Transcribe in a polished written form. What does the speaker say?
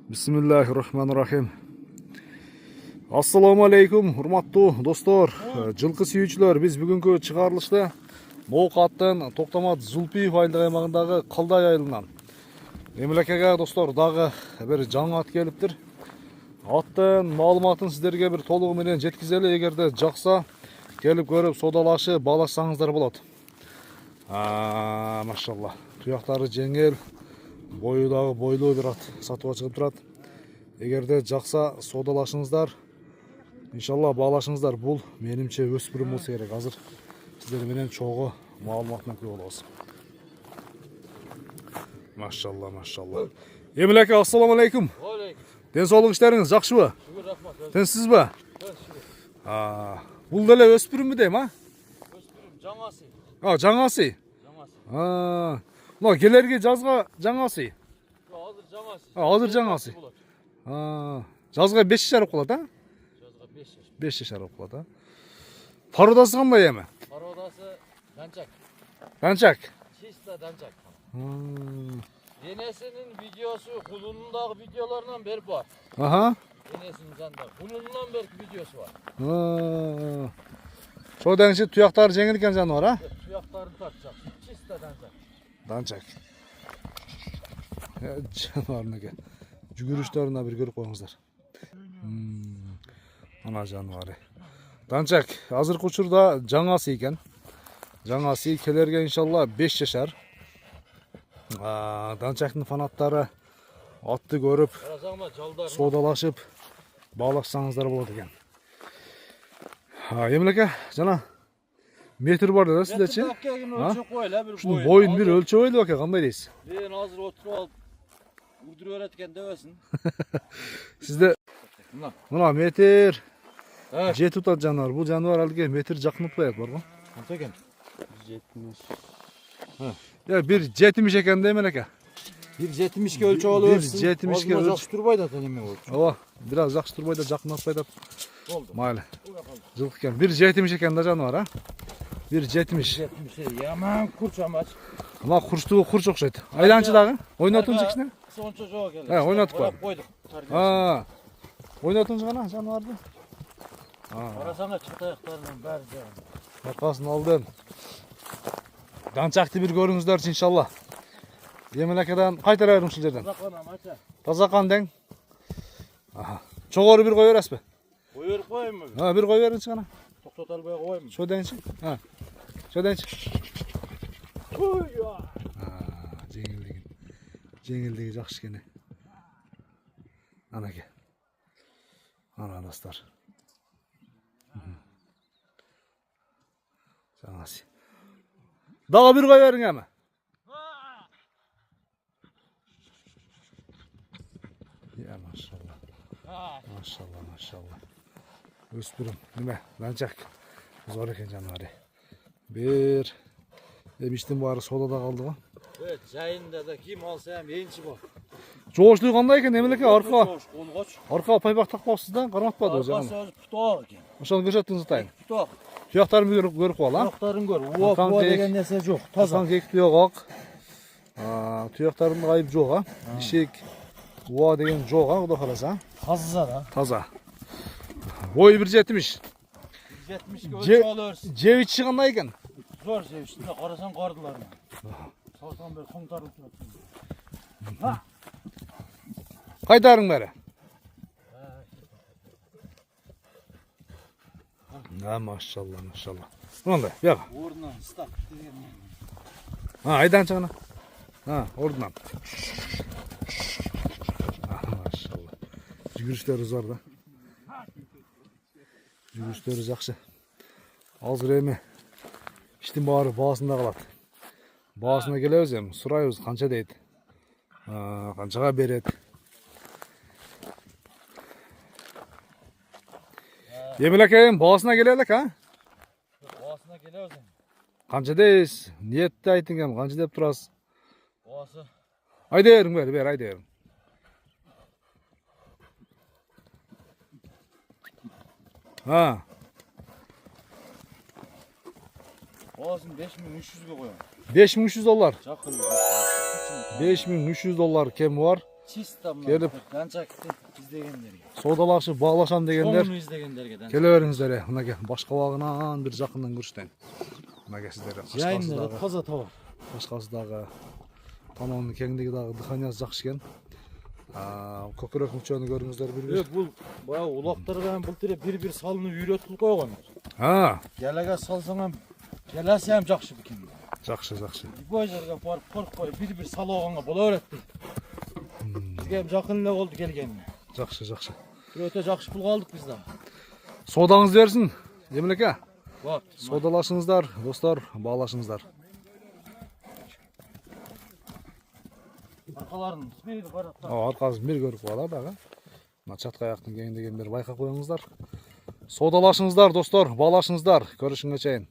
Bismillahirrahmanirrahim. Assalamu alaikum, hurmattуу достор, жылкы сүйүүчүлөр. Биз бүгүнкү чыгарылышта Моок аттан Токтомат Зулпиев айылдык аймагындагы Калдай айылынан эмлекеге достор дагы бир жаңы ат келиптир. Аттын маалыматын сиздерге бир толугу менен жеткизели. Эгерде жакса келип көрүп содалашып баалашсаңыздар болот. Машалла. Туяктары жеңил, бою дагы бойлуу бир ат сатууга чыгып турат. Эгерде жакса содалашыңыздар, иншалла баалашыңыздар. Бул менимче өспүрүм болсо керек. Азыр сиздер менен чогуу маалыматына күбө болобуз. Машалла, машалла. Эмилеке, ассаламу алейкум. Ден соолук иштериңиз жакшыбы? Шүгүр, рахмат. Тенсизби? Шүгүр. Бул деле өспүрүмбү дейм, Өспүрүм, жаңасы. Жаңасы. Жаңасы. Мына келерги жазга жаңасы. Азыр жаңасы. Азыр жаңасы. Жазга 5 жашар болуп калат, Жазга 5 жаш. 5 жашар болуп калат, Пародасы кандай эми? Пародасы данчак. Данчак. Чисто данчак. Денесinin видеосу, кулунун дагы видеолорунан бери бар. Денесinin жанында. Кулунунан бери видеосу бар. Шо дегенче туяктары жеңил экен жаныбар, Туяктарын тартчак. Чисто данчак. Данчак. Жаныбарыныкі. Жүгүрүштөрүнө бир көрүп коюңуздар. Ана жаныбары. Данчак азыркы учурда жаңасы экен. Жаңасы келерге иншалла 5 жашар. Данчактын фанаттары атты көрүп, содалашып, баалашсаңыздар болот экен. Эмилеке, жана метр бар да сиздечи? Ушунун боюн бир өлчөп ойлоп аке, кандай дейсиз? Мен азыр отуруп алып удуруп берет экен дебесин. Сизде мына метр жетип атат жаныбар. Бул жаныбар алга метр жакын утпайт барго. Канча экен? 70. Бир 70 экен да эмелеке. 1.70 өлчөп алып берсин. 1.70 өлчөп. Жакшы турбайт ат эме болчу. Ооба, бир аз жакшы турбайт, жакынатпайт. Болду. Майли. Жылкы экен. 1.70 экен да жаныбар, 1.70. 70. Яман курч амач. Ама курчтугу курч окшойт. Айданчы дагы? Ойнотуңчу кичине? Сончо жок экен. Ойнотуп кой. Койдук. Ойнотуңчу гана жаныбарды. Карасаңа чатаяктарынын баары жаган. Аркасын алдым. Данчакты бир көрүңүздөрчү иншалла. Эмелекеден кайтара бериң ушул жерден. Тазакан дең. Чогору бир кой бересизби? Кой берип коеюнбу? Бир кой бериңчи гана. Токтото албай коеюнбу? Шо деңчи? Шо деңчи. Жеңилдиги жакшы экен. Анаке. Ана достор. Жаңасы. Дагы бир кой бериң эми. Машалла. Машалла, машалла. Өспүрүм. Неме? Данчак. Зор экен жаныбары. Бир иштин баары содада калды го. Жайында да ким алса ham энчи бар. Жооштугу кандай экен эмелеке? Колгоч. Арка пайпак такпапсыз да, карматпады жаган. Аркасы путак экен. Ошону көрсөтүңүз атайын. Путак. Туяктарын көрүп кал, Туяктарын көр. Уа деген нерсе жок. Таза. Кекти жок. Туяктарында айып жок, Ишек уа деген жок, Кудай кааласа. Таза да. Таза. Бою 1.70. 1.70 өлчөп алып. Жебичи кандай экен? Зор жебичти. Карасаң кардылар. Салсам бер коңтарып турат. Кайтарың бери. Машалла, машалла. Мындай, бияга. Ордунан стак деген. Айданчы гана. Ордунан. Машалла. Жүгүрүштөрү зор да. Жүгүрүштөрү жакшы. Азыр эми иштин баары баасында калат. Баасына келебиз эми, сурайбыз канча дейт. Канчага берет. Эмелеке баасына келелик, Баасына келебиз. Канча дейсиз? Ниетти айтың эми, канча деп турасыз? Баасы. Айда бериң, бер, айда бериң. Баасын 5300 ге коём. $5300. Жакын. $5300 кеми бар. Чисто Келіп. Қанша іздегендерге. Саудалашып, бағлашам дегендер Соңын іздегендерге. келе беріңіздер. Мынаке башқа бағынан бір жақындан көрсетейін. Мынаке сіздер. Жайында таза тауар. Қашқасыдағы танауының кеңдігі дағы дыханиясы жақсы екен. Көкірек мүшені көріңіздер бір-бір. Бұл баяу улақтарға бұл бір-бір салынып үйретіліп қойған. Келеге салсаң келесі hem жақсы екен. Жақсы. Бой жерге барып қорықпай бір-бір сал оғанға бола береді. Бізге жақын эле болды келгеніне. Жақсы. Өте жақсы пұл қалдық бізден. Содаңыз берсін, Емелеке. Вот. Содалашыңыздар, достар, бағлашыңыздар. Арқаларын түсмейді барақта. Арқасын бір көріп қалады аға. Чатқа аяқтың кеңдеген бір байқа қойыңыздар. Содалашыңыздар, достар, бағлашыңыздар. Көрішіңе чейін.